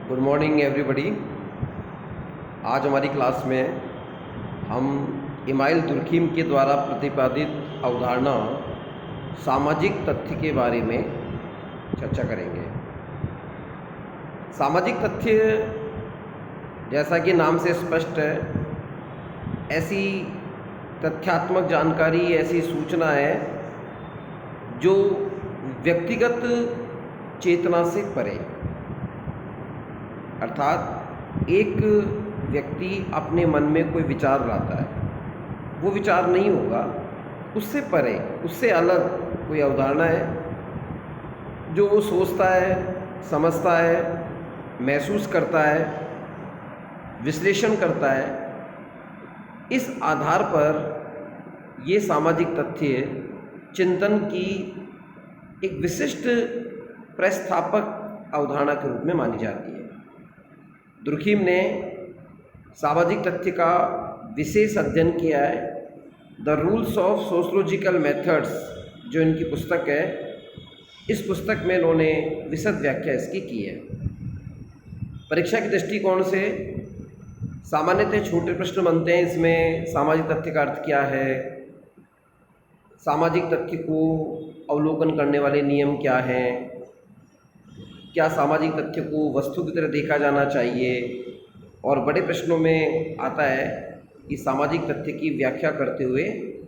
Good morning everybody. आज हमारी class में हम इमाइल दुर्खीम के द्वारा प्रतिपादित अवधारणा सामाजिक तथ्य के बारे में चर्चा करेंगे। सामाजिक तथ्य जैसा कि नाम से स्पष्ट है, ऐसी तथ्यात्मक जानकारी, ऐसी सूचना है जो व्यक्तिगत चेतना से परे, अर्थात एक व्यक्ति अपने मन में कोई विचार लाता है, वो विचार नहीं होगा, उससे परे, उससे अलग कोई अवधारणा है जो वो सोचता है, समझता है, महसूस करता है, विश्लेषण करता है। इस आधार पर ये सामाजिक तथ्य चिंतन की एक विशिष्ट प्रस्थापक अवधारणा के रूप में मानी जाती है। दुर्खीम ने सामाजिक तथ्य का विशेष अध्ययन किया है। The rules of sociological methods जो इनकी पुस्तक है, इस पुस्तक में इन्होंने विशद व्याख्या इसकी की है। परीक्षा के दृष्टिकोण से सामान्यतः छोटे प्रश्न बनते हैं। इसमें सामाजिक तथ्य का अर्थ क्या है, सामाजिक तथ्य को अवलोकन करने वाले नियम क्या हैं, क्या सामाजिक तथ्य को वस्तु की तरह देखा जाना चाहिए, और बड़े प्रश्नों में आता है कि सामाजिक तथ्य की व्याख्या करते हुए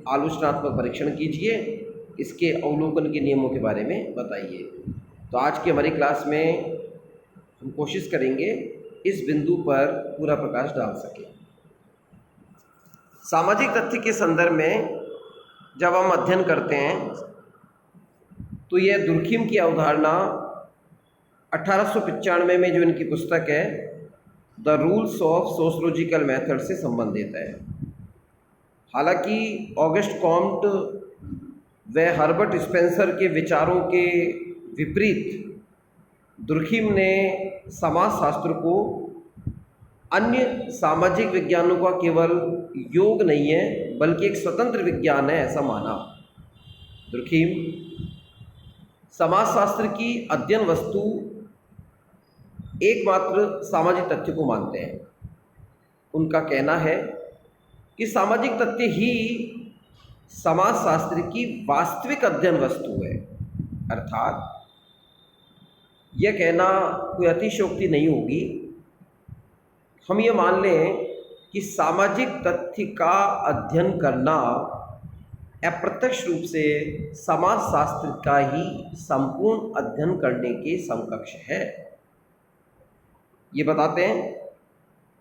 आलोचनात्मक परीक्षण कीजिए, इसके अवलोकन के नियमों के बारे में बताइए। तो आज की हमारी क्लास में हम कोशिश करेंगे इस बिंदु पर पूरा प्रकाश डाल सकें। सामाजिक तथ्य के संदर्भ में जब हम अध्ययन करते हैं तो यह दुर्खीम की अवधारणा 1895 में जो इनकी पुस्तक है the rules of sociological method से संबंधित है। हालांकि ऑगस्ट कॉम्ट व हर्बर्ट स्पेंसर के विचारों के विपरीत दुर्खीम ने समाजशास्त्र को अन्य सामाजिक विज्ञानों का केवल योग नहीं है बल्कि एक स्वतंत्र विज्ञान है, ऐसा माना। दुर्खीम समाजशास्त्र की अध्ययन वस्तु एकमात्र सामाजिक तथ्य को मानते हैं। उनका कहना है कि सामाजिक तथ्य ही समाजशास्त्र की वास्तविक अध्ययन वस्तु है। अर्थात यह कहना कोई अतिशयोक्ति नहीं होगी, हम ये मान लें कि सामाजिक तथ्य का अध्ययन करना अप्रत्यक्ष रूप से समाजशास्त्र का ही संपूर्ण अध्ययन करने के समकक्ष है। ये बताते हैं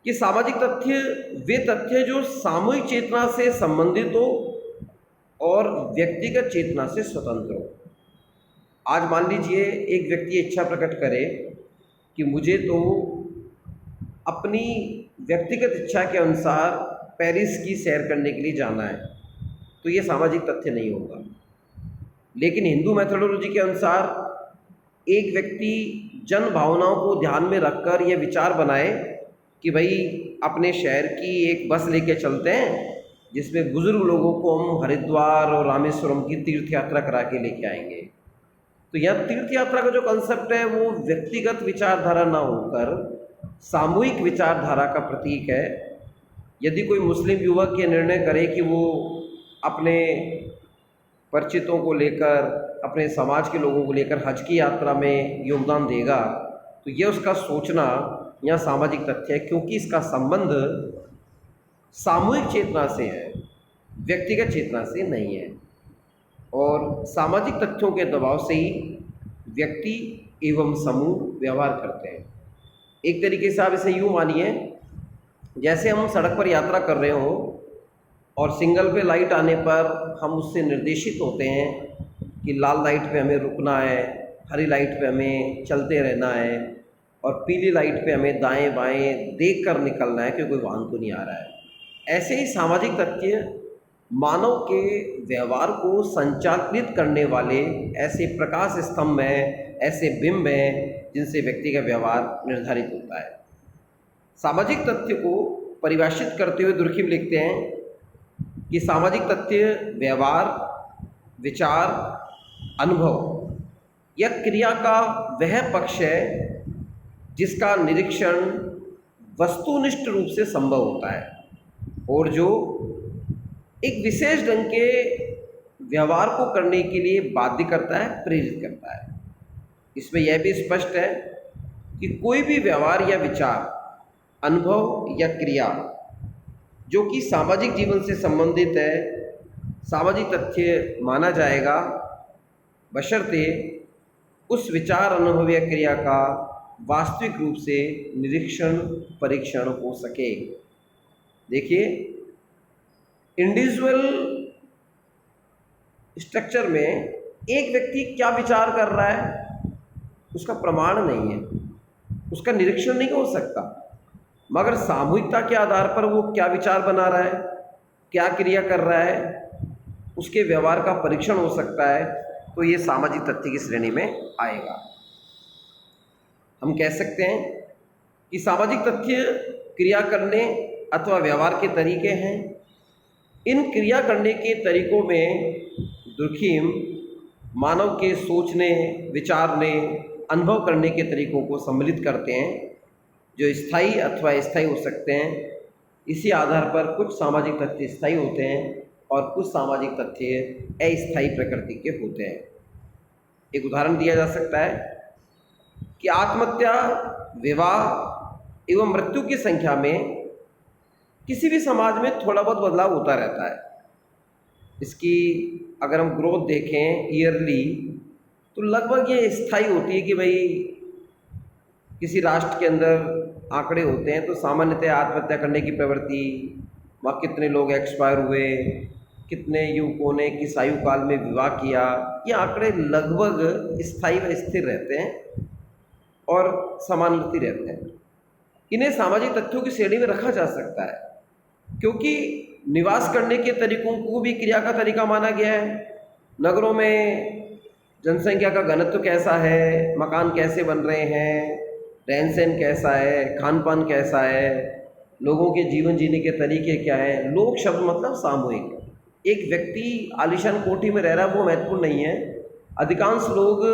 कि सामाजिक तथ्य वे तथ्य जो सामूहिक चेतना से संबंधित हो और व्यक्तिगत चेतना से स्वतंत्र हो। आज मान लीजिए एक व्यक्ति इच्छा प्रकट करे कि मुझे तो अपनी व्यक्तिगत इच्छा के अनुसार पेरिस की सैर करने के लिए जाना है, तो ये सामाजिक तथ्य नहीं होगा। लेकिन हिंदू मैथोडोलॉजी के अनुसार एक व्यक्ति जन भावनाओं को ध्यान में रखकर यह विचार बनाए कि भाई अपने शहर की एक बस लेके चलते हैं जिसमें बुजुर्ग लोगों को हम हरिद्वार और रामेश्वरम की तीर्थ यात्रा करा के लेके आएंगे। तो यह तीर्थ यात्रा का जो कंसेप्ट है वो व्यक्तिगत विचारधारा ना होकर सामूहिक विचारधारा का प्रतीक है। यदि कोई मुस्लिम युवक ये निर्णय करे कि वो अपने परिचितों को लेकर, अपने समाज के लोगों को लेकर हज की यात्रा में योगदान देगा, तो ये उसका सोचना यहाँ सामाजिक तथ्य है, क्योंकि इसका संबंध सामूहिक चेतना से है, व्यक्तिगत चेतना से नहीं है। और सामाजिक तथ्यों के दबाव से ही व्यक्ति एवं समूह व्यवहार करते हैं। एक तरीके से आप इसे यूँ मानिए, जैसे हम सड़क पर यात्रा कर रहे हो और सिग्नल पे लाइट आने पर हम उससे निर्देशित होते हैं कि लाल लाइट पे हमें रुकना है, हरी लाइट पे हमें चलते रहना है, और पीली लाइट पे हमें दाएं बाएं देख कर निकलना है कि कोई वाहन तो नहीं आ रहा है। ऐसे ही सामाजिक तथ्य मानव के व्यवहार को संचालित करने वाले ऐसे प्रकाश स्तंभ हैं, ऐसे बिंब हैं जिनसे व्यक्ति का व्यवहार निर्धारित होता है। सामाजिक तथ्य को परिभाषित करते हुए दुर्खीम लिखते हैं कि सामाजिक तथ्य व्यवहार, विचार, अनुभव या क्रिया का वह पक्ष है जिसका निरीक्षण वस्तुनिष्ठ रूप से संभव होता है और जो एक विशेष ढंग के व्यवहार को करने के लिए बाध्य करता है, प्रेरित करता है। इसमें यह भी स्पष्ट है कि कोई भी व्यवहार या विचार, अनुभव या क्रिया जो कि सामाजिक जीवन से संबंधित है, सामाजिक तथ्य माना जाएगा, बशर्ते उस विचार, अनुभव या क्रिया का वास्तविक रूप से निरीक्षण, परीक्षण हो सके। देखिए, इंडिविजुअल स्ट्रक्चर में एक व्यक्ति क्या विचार कर रहा है उसका प्रमाण नहीं है, उसका निरीक्षण नहीं हो सकता, मगर सामूहिकता के आधार पर वो क्या विचार बना रहा है, क्या क्रिया कर रहा है, उसके व्यवहार का परीक्षण हो सकता है। तो ये सामाजिक तथ्य की श्रेणी में आएगा। हम कह सकते हैं कि सामाजिक तथ्य क्रिया करने अथवा व्यवहार के तरीके हैं। इन क्रिया करने के तरीकों में दुर्खिम मानव के सोचने, विचारने, अनुभव करने के तरीकों को सम्मिलित करते हैं, जो स्थायी अथवा अस्थायी हो सकते हैं। इसी आधार पर कुछ सामाजिक तथ्य स्थायी होते हैं और कुछ सामाजिक तथ्य अस्थायी प्रकृति के होते हैं। एक उदाहरण दिया जा सकता है कि आत्महत्या, विवाह एवं मृत्यु की संख्या में किसी भी समाज में थोड़ा बहुत बदलाव होता रहता है। इसकी अगर हम ग्रोथ देखें ईयरली, तो लगभग ये स्थायी होती है कि भाई किसी राष्ट्र के अंदर आंकड़े होते हैं तो सामान्यतः आत्महत्या करने की प्रवृत्ति, वहाँ कितने लोग एक्सपायर हुए, कितने युवकों ने किस आयु काल में विवाह किया, ये आंकड़े लगभग स्थायी व स्थिर रहते हैं और समानुपाती रहते हैं। इन्हें सामाजिक तथ्यों की श्रेणी में रखा जा सकता है क्योंकि निवास करने के तरीकों को भी क्रिया का तरीका माना गया है। नगरों में जनसंख्या का घनत्व कैसा है, मकान कैसे बन रहे हैं, रहन सहन कैसा है, खान पान कैसा है, लोगों के जीवन जीने के तरीके क्या हैं। लोक शब्द मतलब सामूहिक। एक व्यक्ति आलीशान कोठी में रह रहा है वो महत्वपूर्ण नहीं है। अधिकांश लोग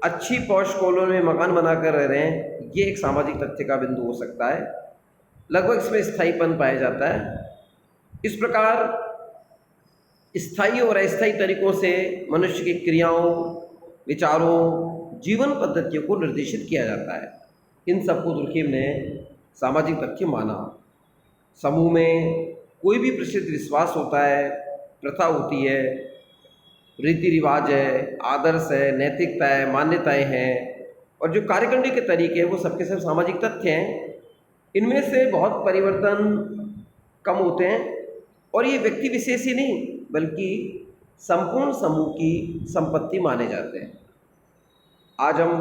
अच्छी पॉश कॉलोनी में मकान बनाकर रह रहे हैं, ये एक सामाजिक तथ्य का बिंदु हो सकता है। लगभग इसमें स्थायीपन पाया जाता है। इस प्रकार स्थायी और अस्थायी तरीकों से मनुष्य की क्रियाओं, विचारों, जीवन पद्धतियों को निर्देशित किया जाता है। इन सबको दुर्खिम ने सामाजिक तथ्य माना। समूह में कोई भी प्रसिद्ध विश्वास होता है, प्रथा होती है, रीति रिवाज है, आदर्श है, नैतिकता है, मान्यताएं हैं और जो कार्य करने के तरीके हैं वो सबके सब सामाजिक तथ्य हैं। इनमें से बहुत परिवर्तन कम होते हैं और ये व्यक्ति विशेष ही नहीं बल्कि संपूर्ण समूह की संपत्ति माने जाते हैं। आज हम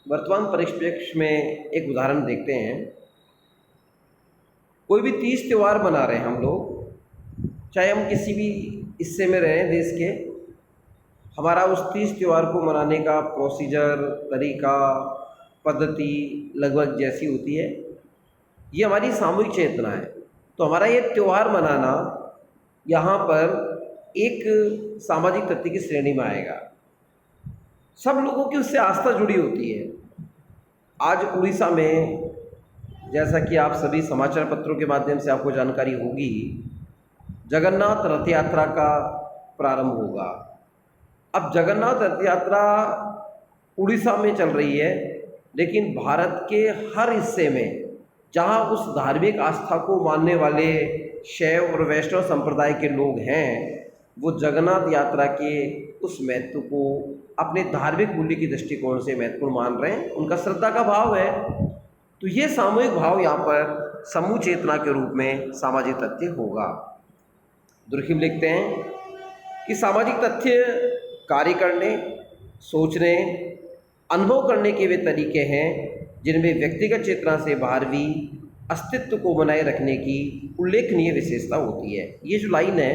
वर्तमान परिप्रेक्ष्य में एक उदाहरण देखते हैं। कोई भी तीज त्यौहार मना रहे हैं हम लोग, चाहे हम किसी भी हिस्से में रहें देश के, हमारा उस तीज त्यौहार को मनाने का प्रोसीजर, तरीका, पद्धति लगभग जैसी होती है। ये हमारी सामूहिक चेतना है। तो हमारा ये त्यौहार मनाना यहाँ पर एक सामाजिक तथ्य की श्रेणी में आएगा। सब लोगों की उससे आस्था जुड़ी होती है। आज उड़ीसा में, जैसा कि आप सभी समाचार पत्रों के माध्यम से आपको जानकारी होगी, जगन्नाथ रथ यात्रा का प्रारंभ होगा। अब जगन्नाथ रथ यात्रा उड़ीसा में चल रही है, लेकिन भारत के हर हिस्से में जहाँ उस धार्मिक आस्था को मानने वाले शैव और वैष्णव संप्रदाय के लोग हैं, वो जगन्नाथ यात्रा के उस महत्व को अपने धार्मिक मूल्य की दृष्टिकोण से महत्वपूर्ण मान रहे हैं। उनका श्रद्धा का भाव है। तो ये सामूहिक भाव यहाँ पर समूह चेतना के रूप में सामाजिक तथ्य होगा। दुर्खिम लिखते हैं कि सामाजिक तथ्य कार्य करने, सोचने, अनुभव करने के वे तरीके हैं जिनमें व्यक्तिगत चेतना से बाहरवी अस्तित्व को बनाए रखने की उल्लेखनीय विशेषता होती है। ये जो लाइन है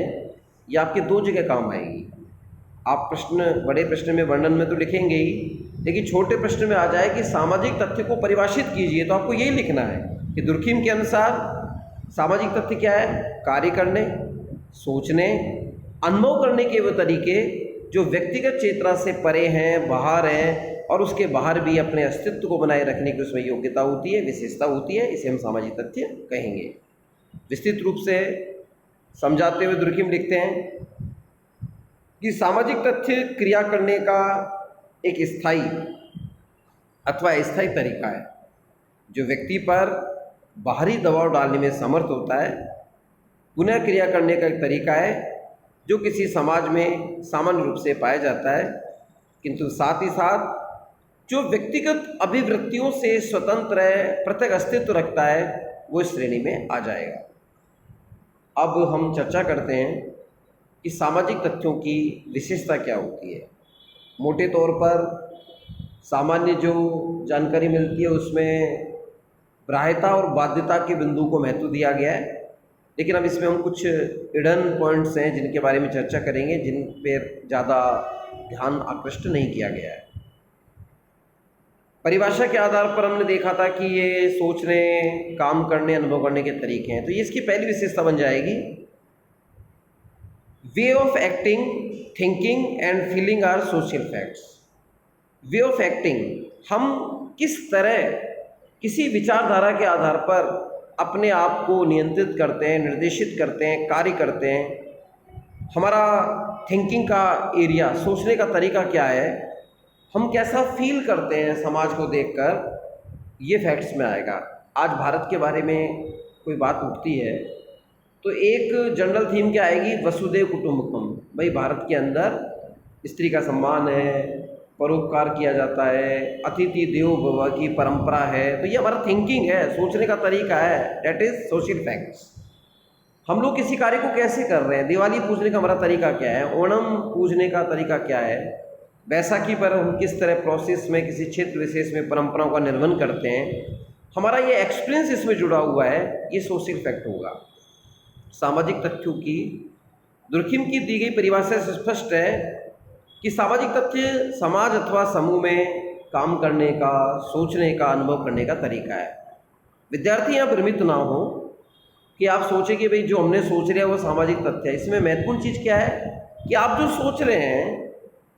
ये आपके दो जगह काम आएगी। आप प्रश्न, बड़े प्रश्न में वर्णन में तो लिखेंगे ही, लेकिन छोटे प्रश्न में आ जाए कि सामाजिक तथ्य को परिभाषित कीजिए, तो आपको यही लिखना है कि दुर्खिम के अनुसार सामाजिक तथ्य क्या है? कार्य करने, सोचने, अनुभव करने के वो तरीके जो व्यक्तिगत चेतना से परे हैं, बाहर हैं, और उसके बाहर भी अपने अस्तित्व को बनाए रखने की उसमें योग्यता होती है, विशेषता होती है। इसे हम सामाजिक तथ्य कहेंगे। विस्तृत रूप से समझाते हुए दुर्खिम लिखते हैं कि सामाजिक तथ्य क्रिया करने का एक स्थायी अथवा अस्थायी तरीका है जो व्यक्ति पर बाहरी दबाव डालने में समर्थ होता है। पुनः क्रिया करने का एक तरीका है जो किसी समाज में सामान्य रूप से पाया जाता है, किंतु साथ ही साथ जो व्यक्तिगत अभिवृत्तियों से स्वतंत्र है, पृथक अस्तित्व रखता है, वो इस श्रेणी में आ जाएगा। अब हम चर्चा करते हैं कि सामाजिक तथ्यों की विशेषता क्या होती है। मोटे तौर पर सामान्य जो जानकारी मिलती है उसमें ग्राह्यता और बाध्यता के बिंदु को महत्व दिया गया है, लेकिन अब इसमें हम कुछ हिडन पॉइंट्स हैं जिनके बारे में चर्चा करेंगे, जिन पर ज़्यादा ध्यान आकृष्ट नहीं किया गया है। परिभाषा के आधार पर हमने देखा था कि ये सोचने, काम करने, अनुभव करने के तरीके हैं। तो ये इसकी पहली विशेषता बन जाएगी। Way of acting, thinking and feeling are social facts. Way of acting, हम किस तरह किसी विचारधारा के आधार पर अपने आप को नियंत्रित करते हैं, निर्देशित करते हैं, कार्य करते हैं। हमारा थिंकिंग का एरिया, सोचने का तरीका क्या है, हम कैसा फील करते हैं समाज को देखकर, ये फैक्ट्स में आएगा। आज भारत के बारे में कोई बात उठती है तो एक जनरल थीम क्या आएगी? वसुधैव कुटुंबकम। भाई भारत के अंदर स्त्री का सम्मान है, परोपकार किया जाता है, अतिथि देवो भव की परंपरा है। तो ये हमारा थिंकिंग है, सोचने का तरीका है, डेट इज सोशल फैक्ट्स। हम लोग किसी कार्य को कैसे कर रहे हैं, दिवाली पूजने का हमारा तरीका क्या है, ओणम पूजने का तरीका क्या है, बैसाखी पर हम किस तरह प्रोसेस में किसी क्षेत्र विशेष में परंपराओं का निर्वहन करते हैं, हमारा ये एक्सपीरियंस इसमें जुड़ा हुआ है, ये सोशल फैक्ट होगा। सामाजिक तथ्यों की दुर्खिम की दी गई परिभाषा से स्पष्ट है कि सामाजिक तथ्य समाज अथवा समूह में काम करने का, सोचने का, अनुभव करने का तरीका है। विद्यार्थी यहाँ भ्रमित ना हो कि आप सोचें कि भाई जो हमने सोच लिया वो सामाजिक तथ्य है। इसमें महत्वपूर्ण चीज़ क्या है कि आप जो सोच रहे हैं,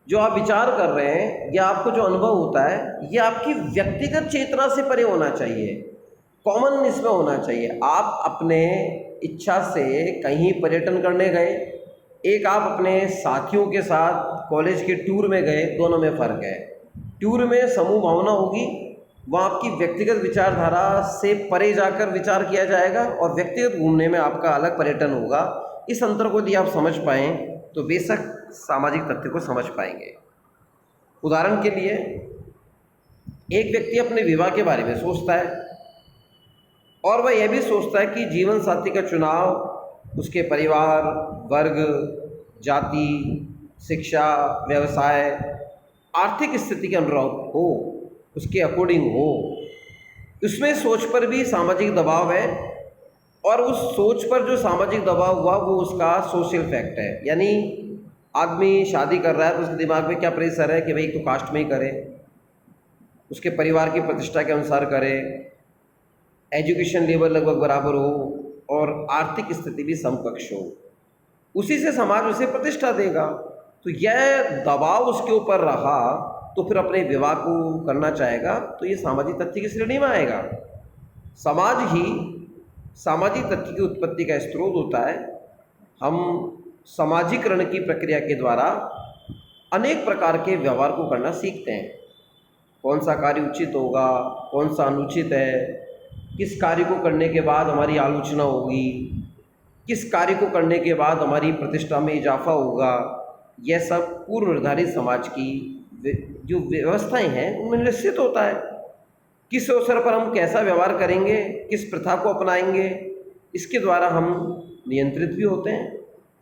जो आप विचार कर रहे हैं, या आपको जो अनुभव होता है, ये आपकी व्यक्तिगत चेतना से परे होना चाहिए, कॉमन इसमें होना चाहिए। आप अपने इच्छा से कहीं पर्यटन करने गए, एक आप अपने साथियों के साथ कॉलेज के टूर में गए, दोनों में फ़र्क है। टूर में समूह भावना होगी, वहाँ आपकी व्यक्तिगत विचारधारा से परे जाकर विचार किया जाएगा, और व्यक्तिगत घूमने में आपका अलग पर्यटन होगा। इस अंतर को यदि आप समझ पाएँ तो बेशक सामाजिक तथ्य को समझ पाएंगे। उदाहरण के लिए, एक व्यक्ति अपने विवाह के बारे में सोचता है और वह यह भी सोचता है कि जीवन साथी का चुनाव उसके परिवार, वर्ग, जाति, शिक्षा, व्यवसाय, आर्थिक स्थिति के अनुरूप हो, उसके अकॉर्डिंग हो। उसमें सोच पर भी सामाजिक दबाव है, और उस सोच पर जो सामाजिक दबाव हुआ वो उसका सोशल फैक्ट है। यानी आदमी शादी कर रहा है तो उसके दिमाग में क्या प्रेशर है कि भाई एक तो कास्ट में ही करे, उसके परिवार की प्रतिष्ठा के अनुसार करे, एजुकेशन लेवल लगभग बराबर हो, और आर्थिक स्थिति भी समकक्ष हो, उसी से समाज उसे प्रतिष्ठा देगा। तो यह दबाव उसके ऊपर रहा तो फिर अपने विवाह को करना चाहेगा, तो ये सामाजिक तथ्य की श्रेणी में आएगा। समाज ही सामाजिक तथ्य की उत्पत्ति का स्रोत होता है। हम सामाजिकरण की प्रक्रिया के द्वारा अनेक प्रकार के व्यवहार को करना सीखते हैं। कौन सा कार्य उचित होगा, कौन सा अनुचित है, किस कार्य को करने के बाद हमारी आलोचना होगी, किस कार्य को करने के बाद हमारी प्रतिष्ठा में इजाफा होगा, यह सब पूर्व निर्धारित समाज की जो व्यवस्थाएं हैं उनमें निश्चित होता है। किस अवसर पर हम कैसा व्यवहार करेंगे, किस प्रथा को अपनाएंगे, इसके द्वारा हम नियंत्रित भी होते हैं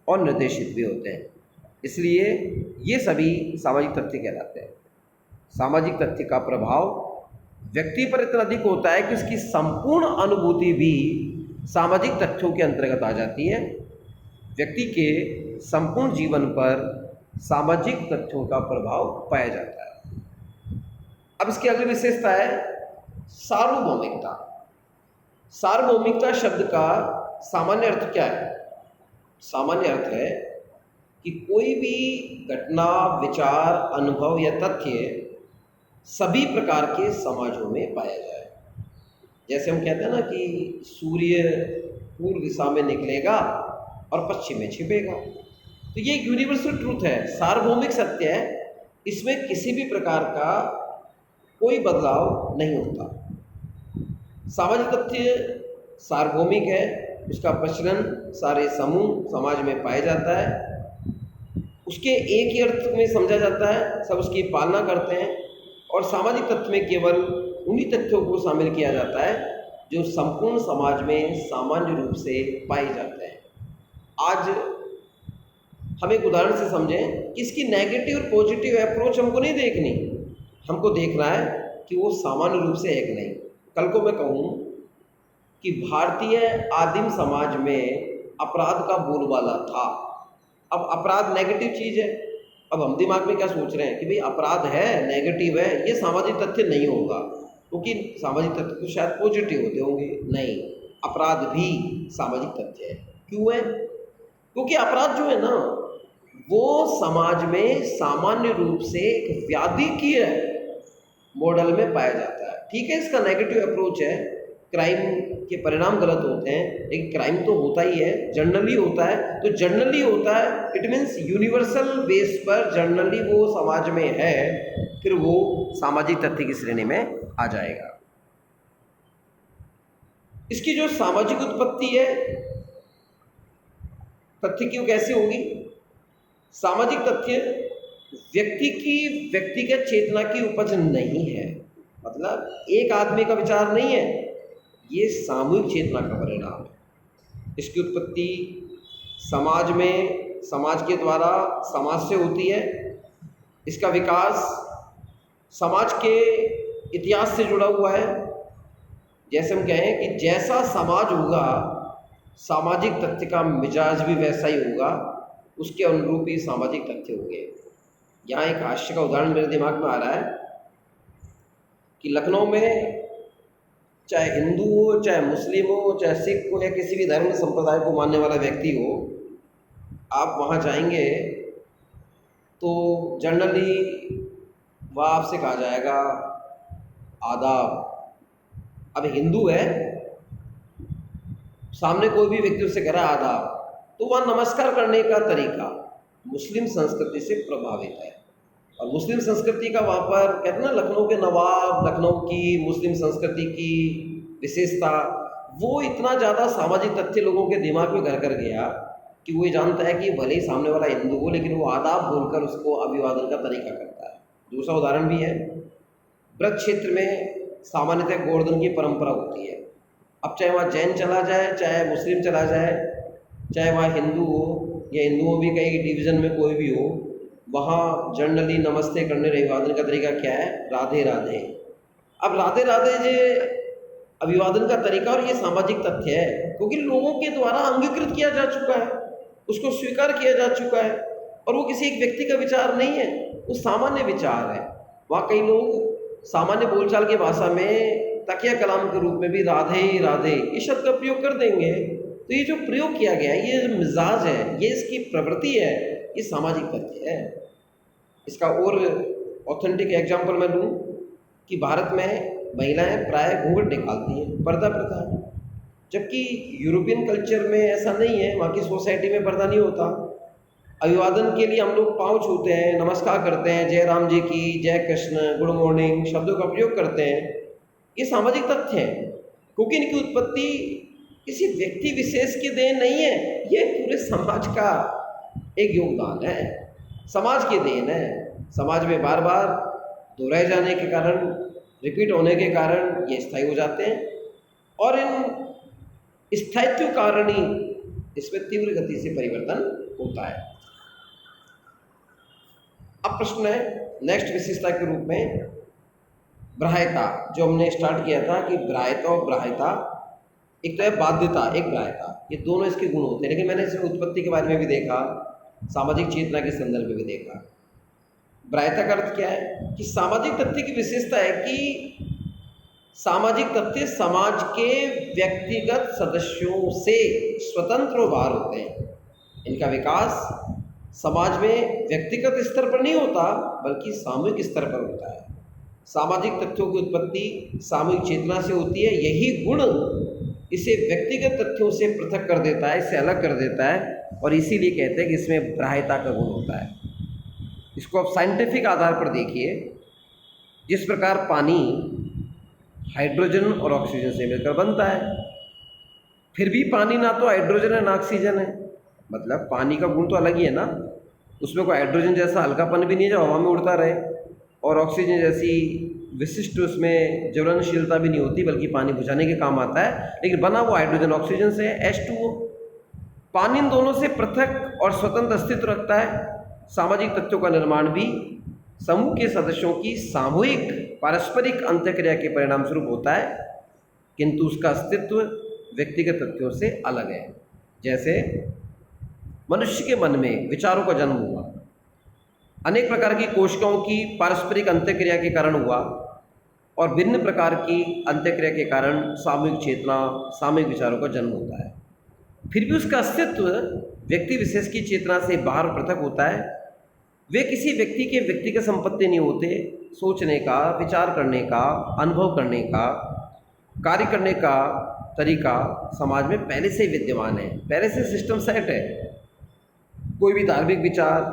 और निर्देशित भी होते हैं। इसलिए ये सभी सामाजिक तथ्य कहलाते हैं। सामाजिक तथ्य का प्रभाव व्यक्ति पर इतना अधिक होता है कि उसकी संपूर्ण अनुभूति भी सामाजिक तथ्यों के अंतर्गत आ जाती है। व्यक्ति के संपूर्ण जीवन पर सामाजिक तथ्यों का प्रभाव पाया जाता है। अब इसकी अगली विशेषता है सार्वभौमिकता। सार्वभौमिकता शब्द का सामान्य अर्थ क्या है? सामान्य अर्थ है कि कोई भी घटना, विचार, अनुभव या तथ्य सभी प्रकार के समाजों में पाया जाए। जैसे हम कहते हैं ना कि सूर्य पूर्व दिशा में निकलेगा और पश्चिम में छिपेगा, तो ये एक यूनिवर्सल ट्रूथ है, सार्वभौमिक सत्य है। इसमें किसी भी प्रकार का कोई बदलाव नहीं होता। सामाजिक तथ्य सार्वभौमिक है, उसका प्रचलन सारे समूह समाज में पाया जाता है, उसके एक ही अर्थ में समझा जाता है, सब उसकी पालना करते हैं। और सामाजिक तथ्य में केवल उन्हीं तथ्यों को शामिल किया जाता है जो संपूर्ण समाज में सामान्य रूप से पाए जाते हैं। आज हम एक उदाहरण से समझें कि इसकी नेगेटिव और पॉजिटिव अप्रोच हमको नहीं देखनी, हमको देखना है कि वो सामान्य रूप से है कि नहीं। कल को मैं कहूँ कि भारतीय आदिम समाज में अपराध का बोलबाला था। अब अपराध नेगेटिव चीज़ है, अब हम दिमाग में क्या सोच रहे हैं कि भाई अपराध है, नेगेटिव है, ये सामाजिक तथ्य नहीं होगा, क्योंकि सामाजिक तथ्य तो शायद पॉजिटिव होते होंगे। नहीं, अपराध भी सामाजिक तथ्य है। क्यों है? क्योंकि अपराध जो है ना, वो समाज में सामान्य रूप से एक व्याधि की मॉडल में पाया जाता है। ठीक है, इसका नेगेटिव अप्रोच है, क्राइम के परिणाम गलत होते हैं, लेकिन क्राइम तो होता ही है, जर्नली होता है। तो जर्नली होता है, इट मीन्स यूनिवर्सल बेस पर जर्नली वो समाज में है, फिर वो सामाजिक तथ्य की श्रेणी में आ जाएगा। इसकी जो सामाजिक उत्पत्ति है, तथ्य क्यों कैसे होगी? सामाजिक तथ्य व्यक्ति की व्यक्तिगत चेतना की उपज नहीं है, मतलब एक आदमी का विचार नहीं है, ये सामूहिक चेतना का परिणाम है। इसकी उत्पत्ति समाज में, समाज के द्वारा समाज से होती है। इसका विकास समाज के इतिहास से जुड़ा हुआ है। जैसे हम कहें कि जैसा समाज होगा, सामाजिक तथ्य का मिजाज भी वैसा ही होगा, उसके अनुरूप ही सामाजिक तथ्य होंगे। यहाँ एक हास्य का उदाहरण मेरे दिमाग में आ रहा है कि लखनऊ में चाहे हिंदू हो, चाहे मुस्लिम हो, चाहे सिख हो, या किसी भी धर्म संप्रदाय को मानने वाला व्यक्ति हो, आप वहाँ जाएंगे तो जनरली वह आपसे कहा जाएगा आदाब। अब हिंदू है, सामने कोई भी व्यक्ति उससे कह रहा है आदाब, तो वह नमस्कार करने का तरीका मुस्लिम संस्कृति से प्रभावित है। और मुस्लिम संस्कृति का वहाँ पर कहते हैं ना, लखनऊ के नवाब, लखनऊ की मुस्लिम संस्कृति की विशेषता, वो इतना ज़्यादा सामाजिक तथ्य लोगों के दिमाग में घर कर गया कि वो ये जानता है कि भले ही सामने वाला हिंदू हो, लेकिन वो आदाब बोलकर उसको अभिवादन का तरीका करता है। दूसरा उदाहरण भी है, ब्रज क्षेत्र में सामान्यतः गोवर्धन की परंपरा होती है। अब चाहे वहाँ जैन चला जाए, चाहे मुस्लिम चला जाए, चाहे वहाँ हिंदू हो या हिंदुओं भी कई डिवीज़न में कोई भी हो, वहाँ जनरली नमस्ते करने अभिवादन का तरीका क्या है? राधे राधे। अब राधे राधे ये अभिवादन का तरीका और ये सामाजिक तथ्य है, क्योंकि लोगों के द्वारा अंगीकृत किया जा चुका है, उसको स्वीकार किया जा चुका है, और वो किसी एक व्यक्ति का विचार नहीं है, वो सामान्य विचार है। वहाँ कई लोग सामान्य बोलचाल की भाषा में तकिया कलाम के रूप में भी राधे राधे इस शब्द का प्रयोग कर देंगे। तो ये जो प्रयोग किया गया है, ये जो मिजाज है, ये इसकी प्रवृत्ति है, ये सामाजिक तथ्य है। इसका और ऑथेंटिक एग्जाम्पल मैं लूँ कि भारत में महिलाएं प्राय घूंघट निकालती हैं, पर्दा प्रथा है, जबकि यूरोपियन कल्चर में ऐसा नहीं है, वहाँ की सोसाइटी में पर्दा नहीं होता। अभिवादन के लिए हम लोग पाँव छूते हैं, नमस्कार करते हैं, जय राम जी की, जय कृष्ण, गुड मॉर्निंग शब्दों का प्रयोग करते हैं। ये सामाजिक तथ्य है, क्योंकि इनकी उत्पत्ति किसी व्यक्ति विशेष की देन नहीं है, ये पूरे समाज का एक योगदान है, समाज की देन है। समाज में बार बार दोहराए जाने के कारण, रिपीट होने के कारण ये स्थायी हो जाते हैं, और इन स्थायित्व कारण ही इसमें तीव्र गति से परिवर्तन होता है। अब प्रश्न है नेक्स्ट विशेषता के रूप में ब्राह्यता, जो हमने स्टार्ट किया था कि ब्राह्यता और ब्राह्यता, एक तो है बाध्यता, एक ब्राह्यता, ये दोनों इसके गुण होते हैं। लेकिन मैंने इसमें उत्पत्ति के बारे में भी देखा, सामाजिक चेतना के संदर्भ में भी देखा। ब्राह्यता का अर्थ क्या है कि सामाजिक तथ्य की विशेषता है कि सामाजिक तथ्य समाज के व्यक्तिगत सदस्यों से स्वतंत्र और बाहर होते हैं। इनका विकास समाज में व्यक्तिगत स्तर पर नहीं होता, बल्कि सामूहिक स्तर पर होता है। सामाजिक तथ्यों की उत्पत्ति सामूहिक चेतना से होती है। यही गुण इसे व्यक्तिगत तथ्यों से पृथक कर देता है, इससे अलग कर देता है, और इसीलिए कहते हैं कि इसमें ग्राह्यता का गुण होता है। इसको आप साइंटिफिक आधार पर देखिए, जिस प्रकार पानी हाइड्रोजन और ऑक्सीजन से मिलकर बनता है, फिर भी पानी ना तो हाइड्रोजन है ना ऑक्सीजन है, मतलब पानी का गुण तो अलग ही है ना। उसमें कोई हाइड्रोजन जैसा हल्कापन भी नहीं है जो हवा में उड़ता रहे, और ऑक्सीजन जैसी विशिष्ट उसमें ज्वलनशीलता भी नहीं होती, बल्कि पानी बुझाने के काम आता है, लेकिन बना वो हाइड्रोजन ऑक्सीजन से है, H2O। पानी इन दोनों से पृथक और स्वतंत्र अस्तित्व रखता है। सामाजिक तथ्यों का निर्माण भी समूह के सदस्यों की सामूहिक पारस्परिक अंतःक्रिया के परिणाम स्वरूप होता है, किंतु उसका अस्तित्व व्यक्तिगत तथ्यों से अलग है। जैसे मनुष्य के मन में विचारों का जन्म हुआ, अनेक प्रकार की कोशिकाओं की पारस्परिक अंतःक्रिया के कारण हुआ, और भिन्न प्रकार की अंतःक्रिया के कारण सामूहिक चेतना, सामूहिक विचारों का जन्म होता है। फिर भी उसका अस्तित्व व्यक्ति विशेष की चेतना से बाहर पृथक होता है। वे किसी व्यक्ति के व्यक्तिगत संपत्ति नहीं होते। सोचने का, विचार करने का, अनुभव करने का, कार्य करने का तरीका समाज में पहले से ही विद्यमान है, पहले से सिस्टम सेट है। कोई भी धार्मिक विचार,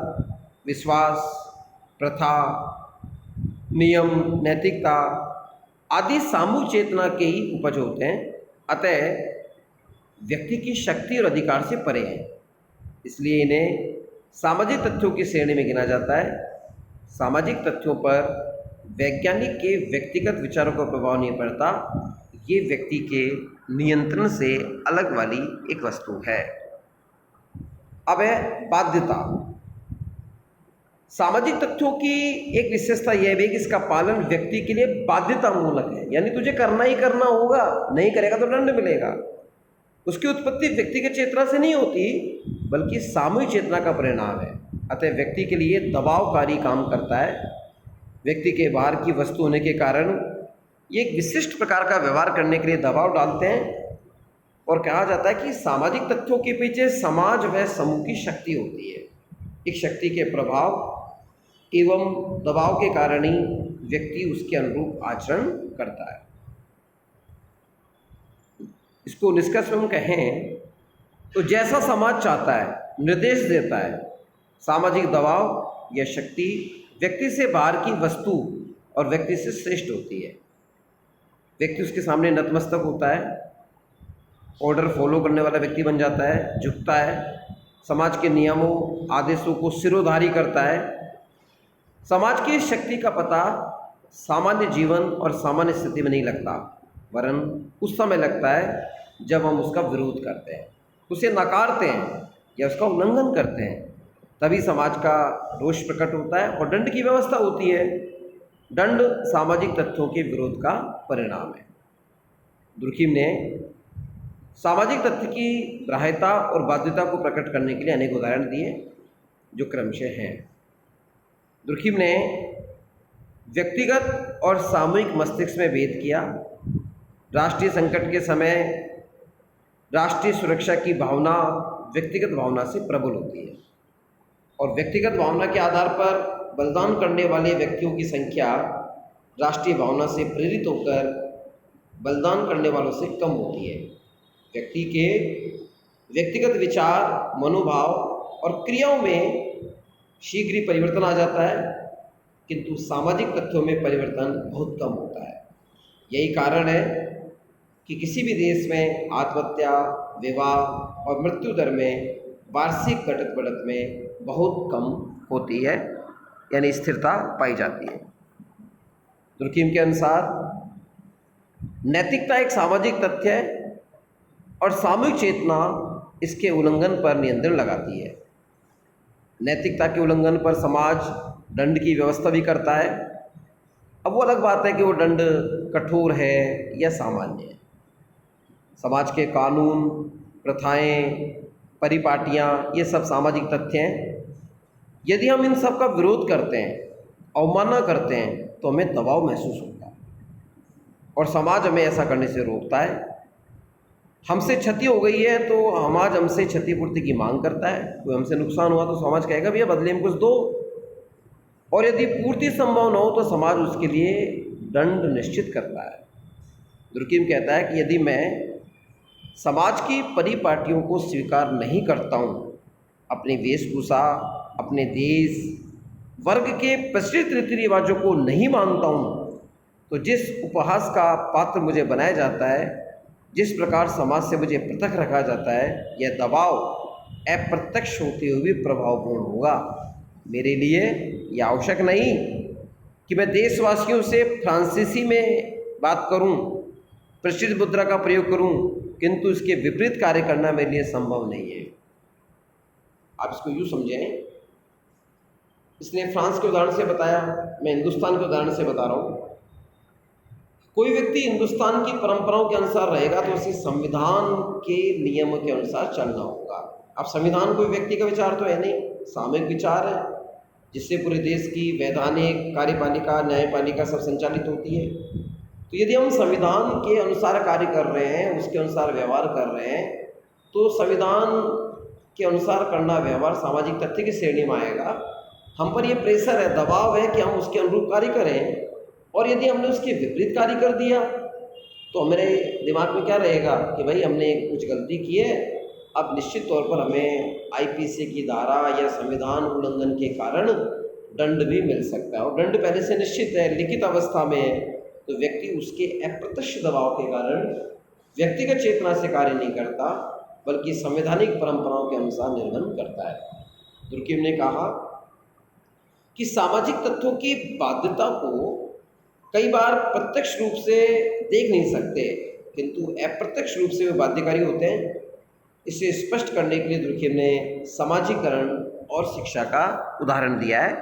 विश्वास, प्रथा, नियम, नैतिकता आदि सामूहिक चेतना के ही उपज होते हैं, अतः व्यक्ति की शक्ति और अधिकार से परे हैं। इसलिए इन्हें सामाजिक तथ्यों की श्रेणी में गिना जाता है। सामाजिक तथ्यों पर वैज्ञानिक के व्यक्तिगत विचारों का प्रभाव नहीं पड़ता, ये व्यक्ति के नियंत्रण से अलग वाली एक वस्तु है। अब है बाध्यता। सामाजिक तथ्यों की एक विशेषता यह भी है कि इसका पालन व्यक्ति के लिए बाध्यता मूलक है, यानी तुझे करना ही करना होगा, नहीं करेगा तो दंड मिलेगा। उसकी उत्पत्ति व्यक्तिगत चेतना से नहीं होती, बल्कि सामूहिक चेतना का परिणाम है। अतः व्यक्ति के लिए दबावकारी काम करता है। व्यक्ति के बाहर की वस्तु होने के कारण ये एक विशिष्ट प्रकार का व्यवहार करने के लिए दबाव डालते हैं, और कहा जाता है कि सामाजिक तथ्यों के पीछे समाज व समूह की शक्ति होती है। एक शक्ति के प्रभाव एवं दबाव के कारण ही व्यक्ति उसके अनुरूप आचरण करता है। इसको निष्कर्ष में हम कहें तो जैसा समाज चाहता है, निर्देश देता है, सामाजिक दबाव या शक्ति व्यक्ति से बाहर की वस्तु और व्यक्ति से श्रेष्ठ होती है। व्यक्ति उसके सामने नतमस्तक होता है, ऑर्डर फॉलो करने वाला व्यक्ति बन जाता है, झुकता है, समाज के नियमों आदेशों को सिरोधारी करता है। समाज की शक्ति का पता सामान्य जीवन और सामान्य स्थिति में नहीं लगता, वरन उस समय लगता है जब हम उसका विरोध करते हैं, उसे नकारते हैं या उसका उल्लंघन करते हैं। तभी समाज का रोष प्रकट होता है और दंड की व्यवस्था होती है। दंड सामाजिक तथ्यों के विरोध का परिणाम है। दुर्खिम ने सामाजिक तथ्य की ग्राह्यता और बाध्यता को प्रकट करने के लिए अनेक उदाहरण दिए, जो क्रमशः हैं। दुर्खिम ने व्यक्तिगत और सामूहिक मस्तिष्क में भेद किया। राष्ट्रीय संकट के समय राष्ट्रीय सुरक्षा की भावना व्यक्तिगत भावना से प्रबल होती है, और व्यक्तिगत भावना के आधार पर बलिदान करने वाले व्यक्तियों की संख्या राष्ट्रीय भावना से प्रेरित होकर बलिदान करने वालों से कम होती है। व्यक्ति के व्यक्तिगत विचार, मनोभाव और क्रियाओं में शीघ्र ही परिवर्तन आ जाता है, किंतु सामाजिक तथ्यों में परिवर्तन बहुत कम होता है। यही कारण है कि किसी भी देश में आत्महत्या, विवाह और मृत्यु दर में वार्षिक घटत बढ़त में बहुत कम होती है, यानी स्थिरता पाई जाती है। दुर्खिम के अनुसार नैतिकता एक सामाजिक तथ्य है और सामूहिक चेतना इसके उल्लंघन पर नियंत्रण लगाती है। नैतिकता के उल्लंघन पर समाज दंड की व्यवस्था भी करता है। अब वो अलग बात है कि वो दंड कठोर है या सामान्य है। समाज के कानून, प्रथाएं, परिपाटियाँ, ये सब सामाजिक तथ्य हैं। यदि हम इन सब का विरोध करते हैं, अवमानना करते हैं, तो हमें दबाव महसूस होता है और समाज हमें ऐसा करने से रोकता है। हमसे क्षति हो गई है तो समाज हमसे क्षतिपूर्ति की मांग करता है। कोई हमसे नुकसान हुआ तो समाज कहेगा भैया बदले में कुछ दो। और यदि पूर्ति संभव न हो तो समाज उसके लिए दंड निश्चित करता है। दुर्कीम कहता है कि यदि मैं समाज की परिपाटियों को स्वीकार नहीं करता हूँ, अपनी वेशभूषा, अपने देश, वर्ग के प्रचलित रीति रिवाजों को नहीं मानता हूँ, तो जिस उपहास का पात्र मुझे बनाया जाता है, जिस प्रकार समाज से मुझे पृथक रखा जाता है, यह दबाव अप्रत्यक्ष होते हुए भी प्रभावपूर्ण होगा। मेरे लिए यह आवश्यक नहीं कि मैं देशवासियों से फ्रांसीसी में बात करूं, प्रचलित मुद्रा का प्रयोग करूं, किंतु इसके विपरीत कार्य करना मेरे लिए संभव नहीं है। आप इसको यूँ समझें, इसने फ्रांस के उदाहरण से बताया, मैं हिंदुस्तान के उदाहरण से बता रहा हूँ। कोई व्यक्ति हिंदुस्तान की परंपराओं के अनुसार रहेगा तो उसे संविधान के नियमों के अनुसार चलना होगा। अब संविधान कोई व्यक्ति का विचार तो है नहीं, सामूहिक विचार है जिससे पूरे देश की वैधानिक, कार्यपालिका, न्यायपालिका सब संचालित होती है। तो यदि हम संविधान के अनुसार कार्य कर रहे हैं, उसके अनुसार व्यवहार कर रहे हैं, तो संविधान के अनुसार करना व्यवहार सामाजिक तथ्य की श्रेणी में आएगा। हम पर यह प्रेशर है, दबाव है कि हम उसके अनुरूप कार्य करें, और यदि हमने उसके विपरीत कार्य कर दिया तो हमारे दिमाग में क्या रहेगा कि भाई हमने कुछ गलती की है, अब निश्चित तौर पर हमें आईपीसी की धारा या संविधान उल्लंघन के कारण दंड भी मिल सकता है। और दंड पहले से निश्चित है, लिखित अवस्था में है, तो व्यक्ति उसके अप्रत्यक्ष दबाव के कारण व्यक्तिगत चेतना से कार्य नहीं करता, बल्कि संवैधानिक परंपराओं के अनुसार निर्वहन करता है। दुर्कीम ने कहा कि सामाजिक तत्वों की बाध्यता को कई बार प्रत्यक्ष रूप से देख नहीं सकते, किंतु अप्रत्यक्ष रूप से वे बाध्यकारी होते हैं। इसे स्पष्ट करने के लिए दुर्कीम ने समाजीकरण और शिक्षा का उदाहरण दिया है,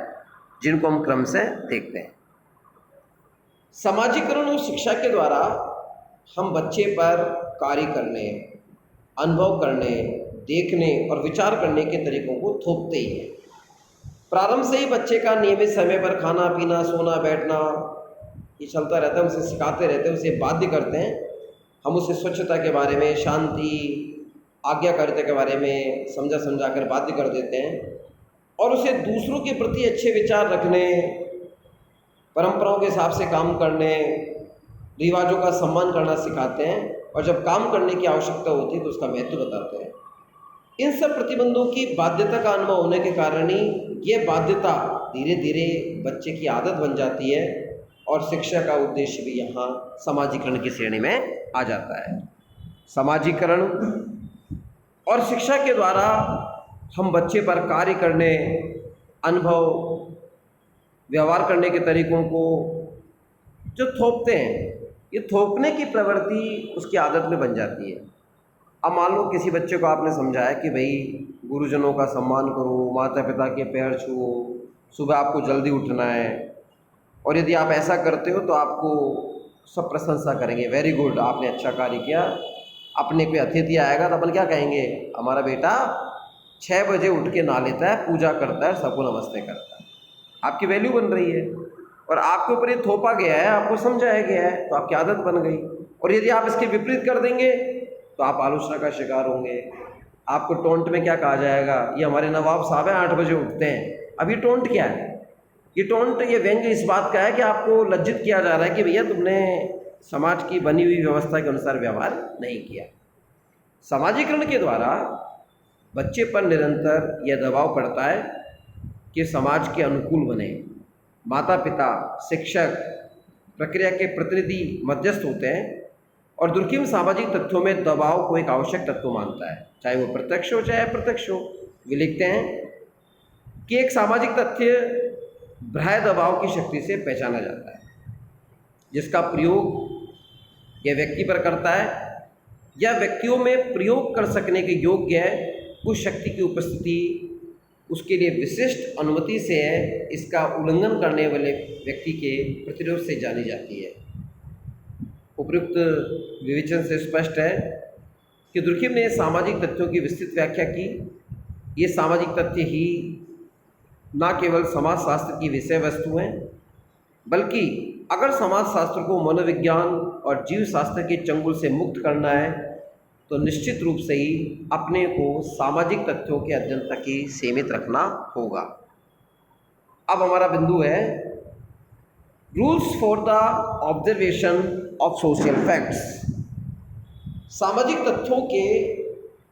जिनको हम क्रम से देखते हैं। समाजीकरण और शिक्षा के द्वारा हम बच्चे पर कार्य करने, अनुभव करने, देखने और विचार करने के तरीकों को थोपते ही हैं। प्रारंभ से ही बच्चे का नियमित समय पर खाना पीना, सोना बैठना ये चलता रहता है, उसे सिखाते रहते हैं, उसे बाध्य करते हैं। हम उसे स्वच्छता के बारे में, शांति, आज्ञाकारिता के बारे में समझा कर बाध्य कर देते हैं, और उसे दूसरों के प्रति अच्छे विचार रखने, परंपराओं के हिसाब से काम करने, रिवाजों का सम्मान करना सिखाते हैं, और जब काम करने की आवश्यकता होती है तो उसका महत्व बताते हैं। इन सब प्रतिबंधों की बाध्यता का अनुभव होने के कारण ही ये बाध्यता धीरे धीरे बच्चे की आदत बन जाती है, और शिक्षा का उद्देश्य भी यहाँ समाजीकरण की श्रेणी में आ जाता है। समाजीकरण और शिक्षा के द्वारा हम बच्चे पर कार्य करने, अनुभव, व्यवहार करने के तरीकों को जो थोपते हैं, ये थोपने की प्रवृत्ति उसकी आदत में बन जाती है। अब मान लो किसी बच्चे को आपने समझाया कि भाई गुरुजनों का सम्मान करो, माता पिता के पैर छुओ, सुबह आपको जल्दी उठना है, और यदि आप ऐसा करते हो तो आपको सब प्रशंसा करेंगे, वेरी गुड, आपने अच्छा कार्य किया। अपने कोई अतिथि आएगा तो अपन क्या कहेंगे, हमारा बेटा 6 बजे उठ के नहा लेता है, पूजा करता है, सबको नमस्ते करता है। आपकी वैल्यू बन रही है, और आपके ऊपर ये थोपा गया है, आपको समझाया गया है, तो आपकी आदत बन गई। और यदि आप इसके विपरीत कर देंगे तो आप आलोचना का शिकार होंगे। आपको टोंट में क्या कहा जाएगा, ये हमारे नवाब साहब हैं 8 बजे उठते हैं। अब ये टोंट क्या है, ये टोंट, ये व्यंग्य इस बात का है कि आपको लज्जित किया जा रहा है कि भैया तुमने समाज की बनी हुई व्यवस्था के अनुसार व्यवहार नहीं किया। समाजीकरण के द्वारा बच्चे पर निरंतर यह दबाव पड़ता है कि समाज के अनुकूल बने। माता पिता, शिक्षक प्रक्रिया के प्रतिनिधि, मध्यस्थ होते हैं, और दुर्कीम सामाजिक तथ्यों में दबाव को एक आवश्यक तत्व मानता है, चाहे वो प्रत्यक्ष हो चाहे अप्रत्यक्ष हो। वे लिखते हैं कि एक सामाजिक तथ्य बाह्य दबाव की शक्ति से पहचाना जाता है, जिसका प्रयोग यह व्यक्ति पर करता है या व्यक्तियों में प्रयोग कर सकने के योग्य है, उस शक्ति की उपस्थिति उसके लिए विशिष्ट अनुमति से है, इसका उल्लंघन करने वाले व्यक्ति के प्रतिरोध से जानी जाती है। उपयुक्त विवेचन से स्पष्ट है कि दुर्कीम ने सामाजिक तथ्यों की विस्तृत व्याख्या की। ये सामाजिक तथ्य ही न केवल समाजशास्त्र की विषय वस्तु हैं, बल्कि अगर समाजशास्त्र को मनोविज्ञान और जीव शास्त्र के चंगुल से मुक्त करना है तो निश्चित रूप से ही अपने को सामाजिक तथ्यों के अध्ययन तक ही सीमित रखना होगा। अब हमारा बिंदु है rules for the observation of social facts. सामाजिक तथ्यों के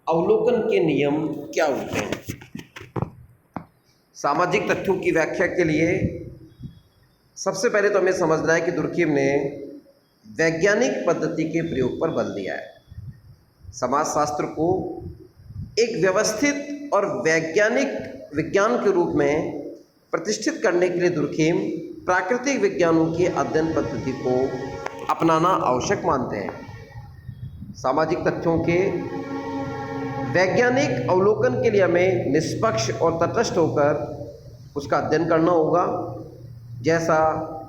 अवलोकन के नियम क्या होते हैं? सामाजिक तथ्यों की व्याख्या के लिए सबसे पहले तो हमें समझना है कि दुर्खिम ने वैज्ञानिक पद्धति के प्रयोग पर बल दिया है। समाजशास्त्र को एक व्यवस्थित और वैज्ञानिक विज्ञान के रूप में प्रतिष्ठित करने के लिए दुर्खिम प्राकृतिक विज्ञानों की अध्ययन पद्धति को अपनाना आवश्यक मानते हैं। सामाजिक तथ्यों के वैज्ञानिक अवलोकन के लिए हमें निष्पक्ष और तटस्थ होकर उसका अध्ययन करना होगा, जैसा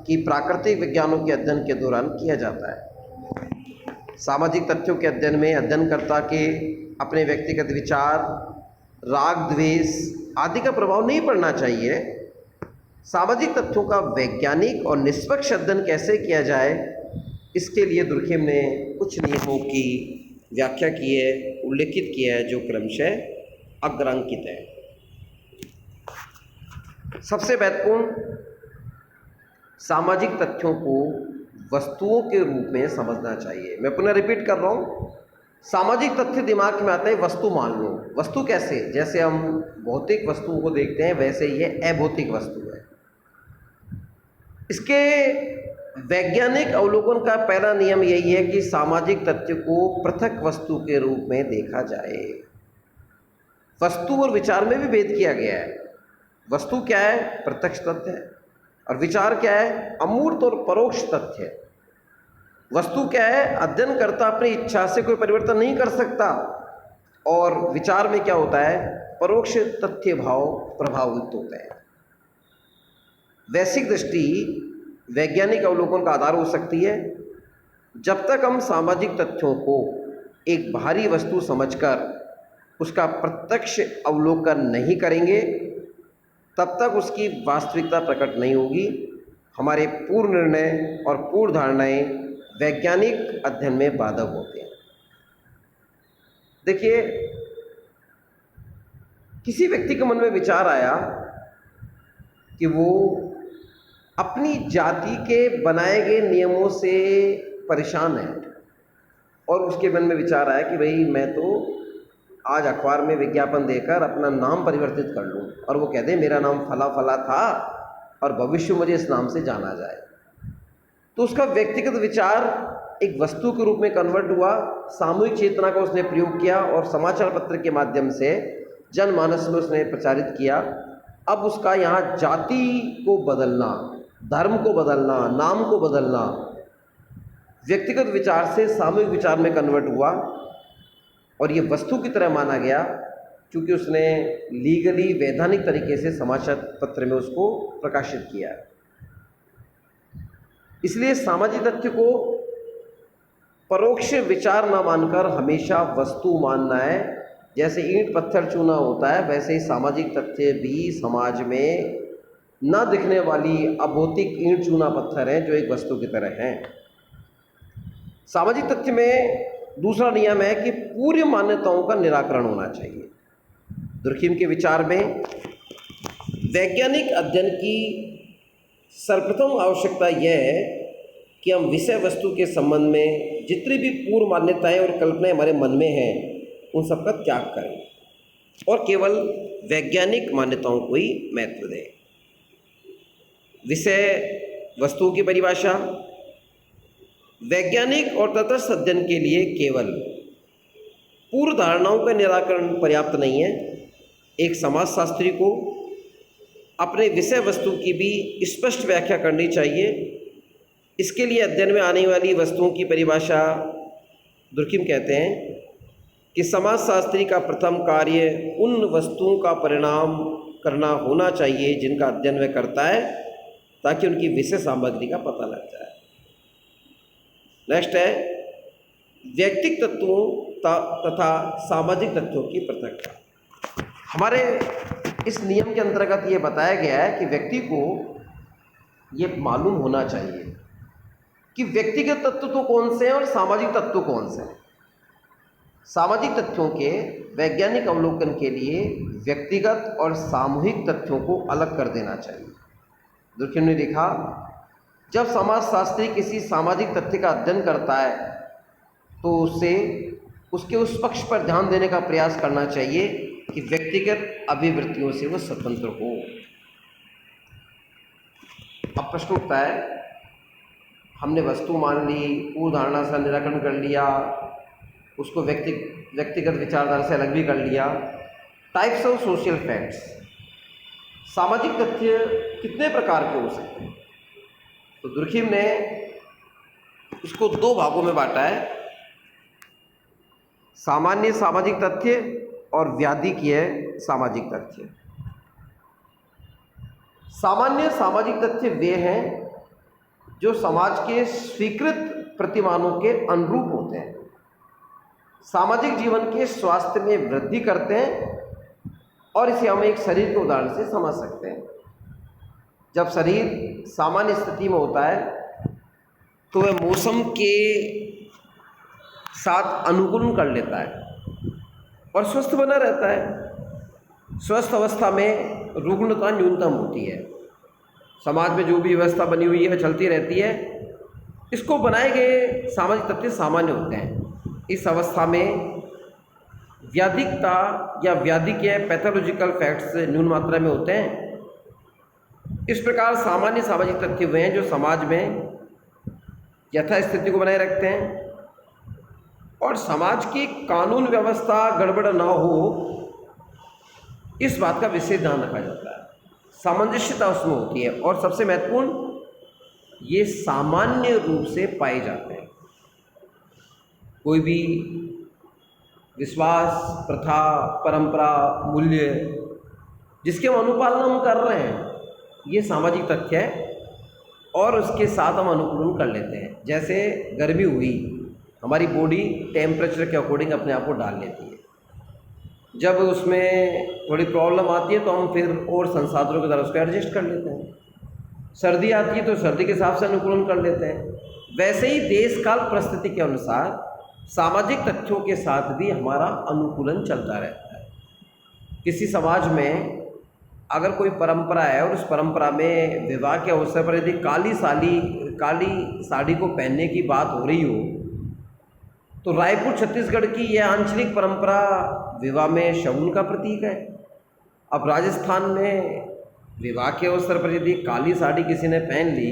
कि प्राकृतिक विज्ञानों के अध्ययन के दौरान किया जाता है। सामाजिक तथ्यों के अध्ययन में अध्ययनकर्ता के अपने व्यक्तिगत विचार, राग, द्वेष आदि का प्रभाव नहीं पड़ना चाहिए। सामाजिक तथ्यों का वैज्ञानिक और निष्पक्ष अध्ययन कैसे किया जाए, इसके लिए दुर्खिम ने कुछ नियमों की व्याख्या की है, उल्लेखित किया है, जो क्रमशः अग्रांकित है। सबसे महत्वपूर्ण, सामाजिक तथ्यों को वस्तुओं के रूप में समझना चाहिए। मैं पुनः रिपीट कर रहा हूँ, सामाजिक तथ्य दिमाग में आता है वस्तु मान लो। वस्तु कैसे? जैसे हम भौतिक वस्तुओं को देखते हैं वैसे ये अभौतिक वस्तु है। इसके वैज्ञानिक अवलोकन का पहला नियम यही है कि सामाजिक तथ्य को पृथक वस्तु के रूप में देखा जाए। वस्तु और विचार में भी भेद किया गया है। वस्तु क्या है? प्रत्यक्ष तथ्य है। और विचार क्या है? अमूर्त और परोक्ष तथ्य है। वस्तु क्या है? अध्ययनकर्ता अपनी इच्छा से कोई परिवर्तन नहीं कर सकता। और विचार में क्या होता है? परोक्ष तथ्य भाव प्रभावित होता है। वैश्विक दृष्टि वैज्ञानिक अवलोकन का आधार हो सकती है। जब तक हम सामाजिक तथ्यों को एक बाहरी वस्तु समझकर उसका प्रत्यक्ष अवलोकन नहीं करेंगे, तब तक उसकी वास्तविकता प्रकट नहीं होगी। हमारे पूर्ण निर्णय और पूर्ण धारणाएं वैज्ञानिक अध्ययन में बाधक होते हैं। देखिए, किसी व्यक्ति के मन में विचार आया कि वो अपनी जाति के बनाए गए नियमों से परेशान है, और उसके मन में विचार आया कि भाई मैं तो आज अखबार में विज्ञापन देकर अपना नाम परिवर्तित कर लूँ, और वो कहते मेरा नाम फला फला था और भविष्य मुझे इस नाम से जाना जाए। तो उसका व्यक्तिगत विचार एक वस्तु के रूप में कन्वर्ट हुआ, सामूहिक चेतना का उसने प्रयोग किया और समाचार पत्र के माध्यम से जनमानस में उसने प्रचारित किया। अब उसका यहाँ जाति को बदलना, धर्म को बदलना, नाम को बदलना व्यक्तिगत विचार से सामूहिक विचार में कन्वर्ट हुआ, और ये वस्तु की तरह माना गया क्योंकि उसने लीगली वैधानिक तरीके से समाचार पत्र में उसको प्रकाशित किया। इसलिए सामाजिक तथ्य को परोक्ष विचार न मानकर हमेशा वस्तु मानना है। जैसे ईंट पत्थर चूना होता है, वैसे ही सामाजिक तथ्य भी समाज में न दिखने वाली अभौतिक ईंट चूना पत्थर हैं जो एक वस्तु की तरह हैं। सामाजिक तथ्य में दूसरा नियम है कि पूर्व मान्यताओं का निराकरण होना चाहिए। दुर्खिम के विचार में वैज्ञानिक अध्ययन की सर्वप्रथम आवश्यकता यह है कि हम विषय वस्तु के संबंध में जितनी भी पूर्व मान्यताएं और कल्पनाएं हमारे मन में हैं उन सब का त्याग करें और केवल वैज्ञानिक मान्यताओं को ही महत्व दें। विषय वस्तुओं की परिभाषा वैज्ञानिक और तटस्थ अध्ययन के लिए केवल पूर्व धारणाओं का निराकरण पर्याप्त नहीं है। एक समाजशास्त्री को अपने विषय वस्तु की भी स्पष्ट व्याख्या करनी चाहिए। इसके लिए अध्ययन में आने वाली वस्तुओं की परिभाषा दुर्खिम कहते हैं कि समाजशास्त्री का प्रथम कार्य उन वस्तुओं का परिणाम करना होना चाहिए जिनका अध्ययन वह करता है, ताकि उनकी विषय सामग्री का पता लग जाए। नेक्स्ट है व्यक्तिगत तत्वों तथा सामाजिक तत्वों की पृथकता। हमारे इस नियम के अंतर्गत ये बताया गया है कि व्यक्ति को ये मालूम होना चाहिए कि व्यक्तिगत तत्व तो कौन से हैं और सामाजिक तत्व कौन से हैं। सामाजिक तथ्यों के वैज्ञानिक अवलोकन के लिए व्यक्तिगत और सामूहिक तथ्यों को अलग कर देना चाहिए। दुर्कheim ने लिखा, जब समाजशास्त्री किसी सामाजिक तथ्य का अध्ययन करता है तो उसे उसके उस पक्ष पर ध्यान देने का प्रयास करना चाहिए कि व्यक्तिगत अभिवृत्तियों से वो स्वतंत्र हो। अब प्रश्न उठता है, हमने वस्तु मान ली, पूर्व धारणा से निराकरण कर लिया, उसको व्यक्तिगत विचारधारा से अलग भी कर लिया। टाइप्स ऑफ सोशल फैक्ट्स, सामाजिक तथ्य कितने प्रकार के हो सकते हैं? तो दुर्कheim ने इसको दो भागों में बांटा है, सामान्य सामाजिक तथ्य और व्याधिकीय सामाजिक तथ्य। सामान्य सामाजिक तथ्य वे हैं जो समाज के स्वीकृत प्रतिमानों के अनुरूप होते हैं, सामाजिक जीवन के स्वास्थ्य में वृद्धि करते हैं, और इसे हम एक शरीर के उदाहरण से समझ सकते हैं। जब शरीर सामान्य स्थिति में होता है तो वह मौसम के साथ अनुकूलन कर लेता है और स्वस्थ बना रहता है। स्वस्थ अवस्था में रुग्णता न्यूनतम होती है। समाज में जो भी व्यवस्था बनी हुई है चलती रहती है, इसको बनाए गए सामाजिक तथ्य सामान्य होते हैं। इस अवस्था में व्याधिकता या व्याधिकीय पैथोलॉजिकल फैक्ट्स न्यून मात्रा में होते हैं। इस प्रकार सामान्य सामाजिक तथ्य वे हैं जो समाज में यथास्थिति को बनाए रखते हैं और समाज की कानून व्यवस्था गड़बड़ ना हो, इस बात का विशेष ध्यान रखा जाता है। सामंजस्यता उसमें होती है और सबसे महत्वपूर्ण, ये सामान्य रूप से पाए जाते हैं। कोई भी विश्वास, प्रथा, परंपरा, मूल्य जिसके हम अनुपालन हम कर रहे हैं, ये सामाजिक तथ्य है और उसके साथ हम अनुकूलन कर लेते हैं। जैसे गर्मी हुई, हमारी बॉडी टेम्परेचर के अकॉर्डिंग अपने आप को डाल लेती है। जब उसमें थोड़ी प्रॉब्लम आती है तो हम फिर और संसाधनों के द्वारा उसको एडजस्ट कर लेते हैं। सर्दी आती है तो सर्दी के हिसाब से अनुकूलन कर लेते हैं। वैसे ही देश काल परिस्थिति के अनुसार सामाजिक तथ्यों के साथ भी हमारा अनुकूलन चलता रहता है। किसी समाज में अगर कोई परंपरा है और उस परंपरा में विवाह के अवसर पर यदि काली साड़ी को पहनने की बात हो रही हो, तो रायपुर छत्तीसगढ़ की यह आंचलिक परंपरा विवाह में शगुन का प्रतीक है। अब राजस्थान में विवाह के अवसर पर यदि काली साड़ी किसी ने पहन ली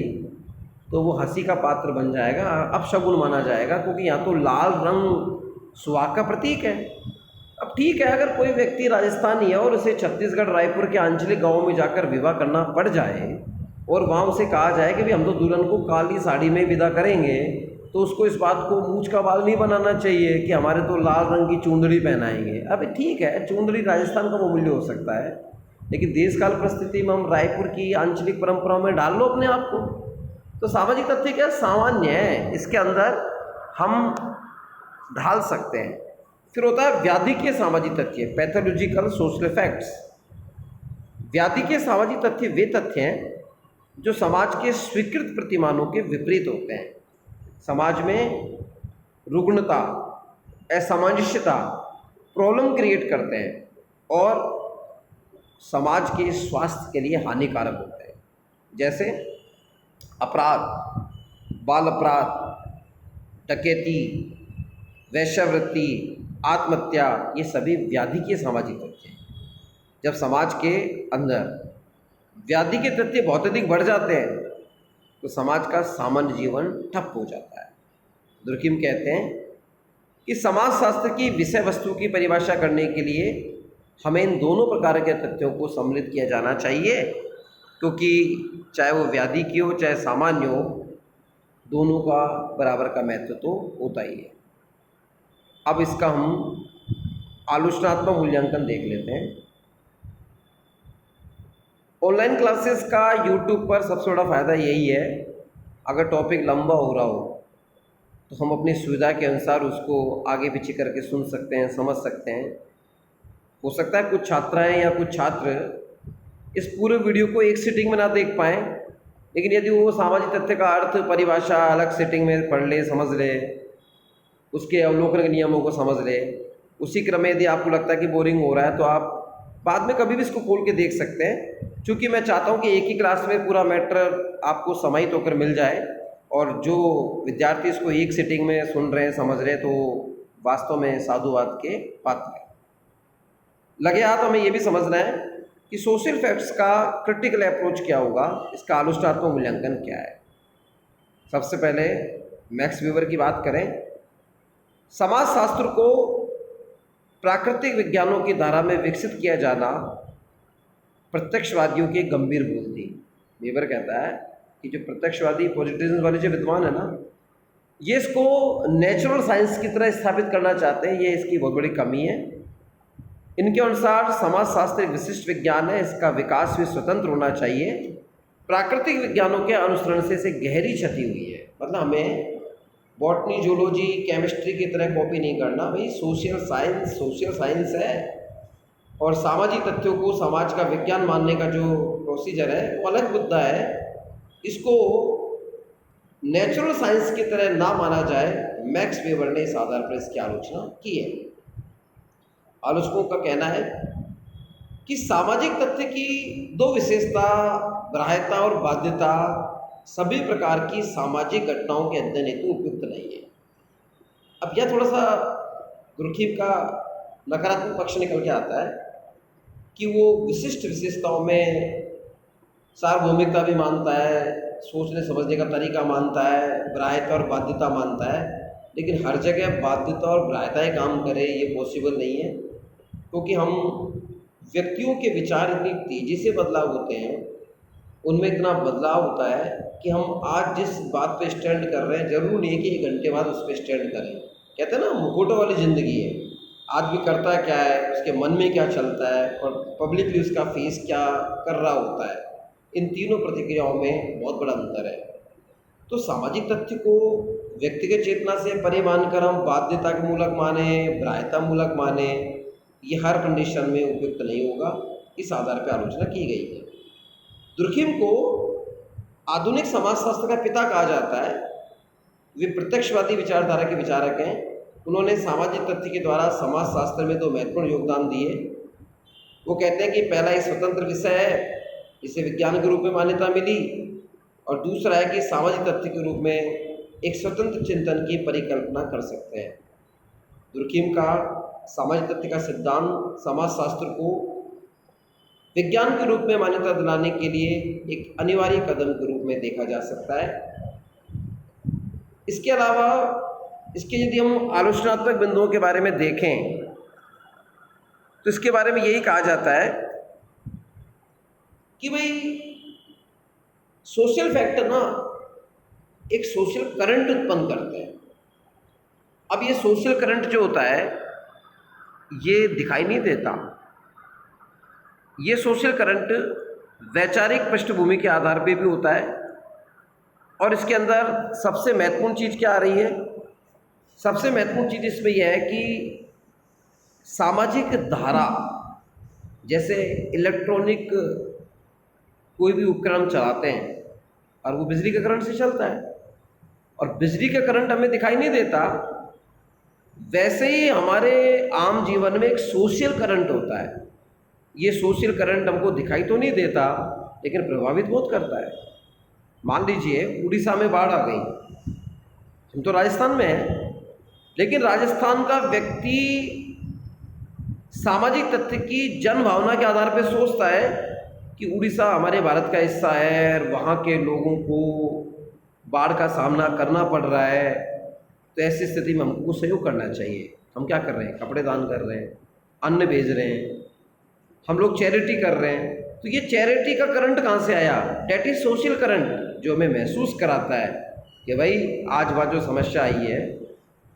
तो वो हंसी का पात्र बन जाएगा, अब शगुन माना जाएगा, क्योंकि यहाँ तो लाल रंग सुहाग का प्रतीक है। अब ठीक है, अगर कोई व्यक्ति राजस्थानी है और उसे छत्तीसगढ़ रायपुर के आंचलिक गाँव में जाकर विवाह करना पड़ जाए और वहाँ उसे कहा जाए कि भाई हम तो दुल्हन को काली साड़ी में विदा करेंगे, तो उसको इस बात को मूंछ का बाल नहीं बनाना चाहिए कि हमारे तो लाल रंग की चुंदड़ी पहनाएंगे। अभी ठीक है, चुंदड़ी राजस्थान का वो मूल्य हो सकता है, लेकिन देश काल परिस्थिति में हम रायपुर की आंचलिक परंपराओं में डाल लो अपने आप को। तो सामाजिक तथ्य क्या सामान्य है, इसके अंदर हम ढाल सकते हैं। फिर होता है व्याधिकीय सामाजिक तथ्य, पैथोलॉजिकल सोशल फैक्ट्स। व्याधिकीय सामाजिक तथ्य वे तथ्य हैं जो समाज के स्वीकृत प्रतिमानों के विपरीत होते हैं। समाज में रुग्णता, असमंजसता, प्रॉब्लम क्रिएट करते हैं और समाज के स्वास्थ्य के लिए हानिकारक होते हैं। जैसे अपराध, बाल अपराध, डकैती, वेश्यावृत्ति, आत्महत्या, ये सभी व्याधिकीय सामाजिक तथ्य हैं। जब समाज के अंदर व्याधि के तथ्य बहुत अधिक बढ़ जाते हैं तो समाज का सामान्य जीवन ठप हो जाता है। दुर्कheim कहते हैं कि समाजशास्त्र की विषय वस्तु की परिभाषा करने के लिए हमें इन दोनों प्रकार के तथ्यों को सम्मिलित किया जाना चाहिए, क्योंकि चाहे वो व्याधि की हो चाहे सामान्य हो, दोनों का बराबर का महत्व तो होता ही है। अब इसका हम आलोचनात्मक मूल्यांकन देख लेते हैं। ऑनलाइन क्लासेस का यूट्यूब पर सबसे बड़ा फ़ायदा यही है, अगर टॉपिक लंबा हो रहा हो तो हम अपनी सुविधा के अनुसार उसको आगे पीछे करके सुन सकते हैं, समझ सकते हैं। हो सकता है कुछ छात्राएं या कुछ छात्र इस पूरे वीडियो को एक सीटिंग में ना देख पाएँ, लेकिन यदि वो सामाजिक तथ्य का अर्थ परिभाषा अलग सीटिंग में पढ़ ले, समझ ले, उसके अवलोकन के नियमों को समझ ले, उसी क्रम में यदि आपको लगता है कि बोरिंग हो रहा है तो आप बाद में कभी भी इसको खोल के देख सकते हैं, क्योंकि मैं चाहता हूँ कि एक ही क्लास में पूरा मैटर आपको समाहित होकर मिल जाए, और जो विद्यार्थी इसको एक सिटिंग में सुन रहे हैं, समझ रहे हैं, तो वास्तव में साधुवाद के पात्र हैं। लगे हाथ हमें ये भी समझना है कि सोशल फैक्ट्स का क्रिटिकल अप्रोच क्या होगा, इसका आलोचनात्मक मूल्यांकन क्या है। सबसे पहले मैक्स वेबर की बात करें। समाजशास्त्र को प्राकृतिक विज्ञानों की धारा में विकसित किया जाना प्रत्यक्षवादियों की गंभीर भूल थी। वेबर कहता है कि जो प्रत्यक्षवादी पॉजिटिविज्म वाले जो विद्वान है ना, ये इसको नेचुरल साइंस की तरह स्थापित करना चाहते हैं, ये इसकी बहुत बड़ी कमी है। इनके अनुसार समाजशास्त्र एक विशिष्ट विज्ञान है, इसका विकास भी स्वतंत्र होना चाहिए। प्राकृतिक विज्ञानों के अनुसरण से इसे गहरी क्षति हुई है। मतलब हमें बॉटनी, जूलॉजी, केमिस्ट्री की तरह कॉपी नहीं करना भाई। सोशल साइंस है, और सामाजिक तथ्यों को समाज का विज्ञान मानने का जो प्रोसीजर है वो अलग मुद्दा है। इसको नेचुरल साइंस की तरह ना माना जाए। मैक्स वेबर ने इस आधार पर इसकी आलोचना की है। आलोचकों का कहना है कि सामाजिक तथ्य की दो विशेषता, ग्राह्यता और बाध्यता, सभी प्रकार की सामाजिक घटनाओं के अध्ययन हेतु उपयुक्त नहीं है। अब यह थोड़ा सा दुर्खीप का नकारात्मक पक्ष निकल के आता है कि वो विशिष्ट विशेषताओं में सार्वभौमिकता भी मानता है, सोचने समझने का तरीका मानता है, ग्राह्यता और बाध्यता मानता है, लेकिन हर जगह बाध्यता और ग्राह्यताएँ काम करे ये पॉसिबल नहीं है, क्योंकि हम व्यक्तियों के विचार इतनी तेज़ी से बदलाव होते हैं, उनमें इतना बदलाव होता है कि हम आज जिस बात पे स्टैंड कर रहे हैं, ज़रूर नहीं है कि 1 घंटे बाद उस पर स्टैंड करें। कहते हैं ना, मुखौटों वाली ज़िंदगी है। आदमी करता क्या है, उसके मन में क्या चलता है, और पब्लिकली उसका फेस क्या कर रहा होता है, इन तीनों प्रतिक्रियाओं में बहुत बड़ा अंतर है। तो सामाजिक तथ्य को व्यक्तिगत चेतना से परे मानकर हम बाध्यता के मूलक माने, ग्राह्यता मूलक माने, ये हर कंडीशन में उपयुक्त नहीं होगा। इस आधार पर आलोचना की गई है। दुर्खीम को आधुनिक समाजशास्त्र का पिता कहा जाता है। वे प्रत्यक्षवादी विचारधारा के विचारक हैं। उन्होंने सामाजिक तथ्य के द्वारा समाजशास्त्र में 2 महत्वपूर्ण योगदान दिए। वो कहते हैं कि पहला एक स्वतंत्र विषय है, इसे विज्ञान के रूप में मान्यता मिली, और दूसरा है कि सामाजिक तथ्य के रूप में एक स्वतंत्र चिंतन की परिकल्पना कर सकते हैं। दुर्खीम का सामाजिक तथ्य का सिद्धांत समाजशास्त्र को विज्ञान के रूप में मान्यता दिलाने के लिए एक अनिवार्य कदम के रूप में देखा जा सकता है। इसके अलावा इसके यदि हम आलोचनात्मक बिंदुओं के बारे में देखें तो इसके बारे में यही कहा जाता है कि भाई सोशल फैक्टर ना एक सोशल करंट उत्पन्न करते हैं। अब ये सोशल करंट जो होता है ये दिखाई नहीं देता। ये सोशल करंट वैचारिक पृष्ठभूमि के आधार पे भी होता है, और इसके अंदर सबसे महत्वपूर्ण चीज़ क्या आ रही है? सबसे महत्वपूर्ण चीज़ इसमें यह है कि सामाजिक धारा, जैसे इलेक्ट्रॉनिक कोई भी उपकरण चलाते हैं और वो बिजली के करंट से चलता है, और बिजली का करंट हमें दिखाई नहीं देता, वैसे ही हमारे आम जीवन में एक सोशल करंट होता है। ये सोशल करंट हमको दिखाई तो नहीं देता, लेकिन प्रभावित बहुत करता है। मान लीजिए उड़ीसा में बाढ़ आ गई, हम तो राजस्थान में हैं, लेकिन राजस्थान का व्यक्ति सामाजिक तथ्य की जन भावना के आधार पर सोचता है कि उड़ीसा हमारे भारत का हिस्सा है और वहाँ के लोगों को बाढ़ का सामना करना पड़ रहा है, तो ऐसी स्थिति में हमको सहयोग करना चाहिए। हम क्या कर रहे हैं? कपड़े दान कर रहे हैं, अन्न भेज रहे हैं, हम लोग चैरिटी कर रहे हैं। तो ये चैरिटी का करंट कहाँ से आया? डेट इज सोशल करंट, जो हमें महसूस कराता है कि भाई आज वहाँ जो समस्या आई है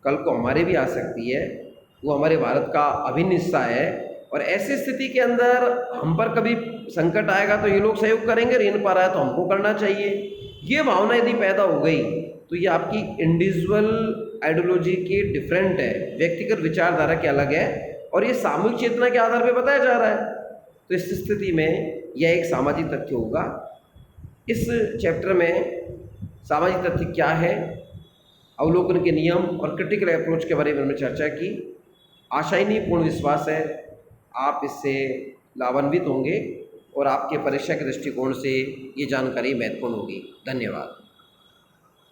कल को हमारे भी आ सकती है, वो हमारे भारत का अभिन्न हिस्सा है, और ऐसी स्थिति के अंदर हम पर कभी संकट आएगा तो ये लोग सहयोग करेंगे, ऋण पा रहा है तो हमको करना चाहिए। ये भावना यदि पैदा हो गई तो ये आपकी इंडिविजुअल आइडियोलॉजी की डिफरेंट है, व्यक्तिगत विचारधारा के अलग है, और ये सामूहिक चेतना के आधार पर बताया जा रहा है। तो इस स्थिति में यह एक सामाजिक तथ्य होगा। इस चैप्टर में सामाजिक तथ्य क्या है, अवलोकन के नियम और क्रिटिकल अप्रोच के बारे में हमने चर्चा की। आशाहीन पूर्ण विश्वास है आप इससे लाभान्वित होंगे और आपके परीक्षा के दृष्टिकोण से ये जानकारी महत्वपूर्ण होगी। धन्यवाद।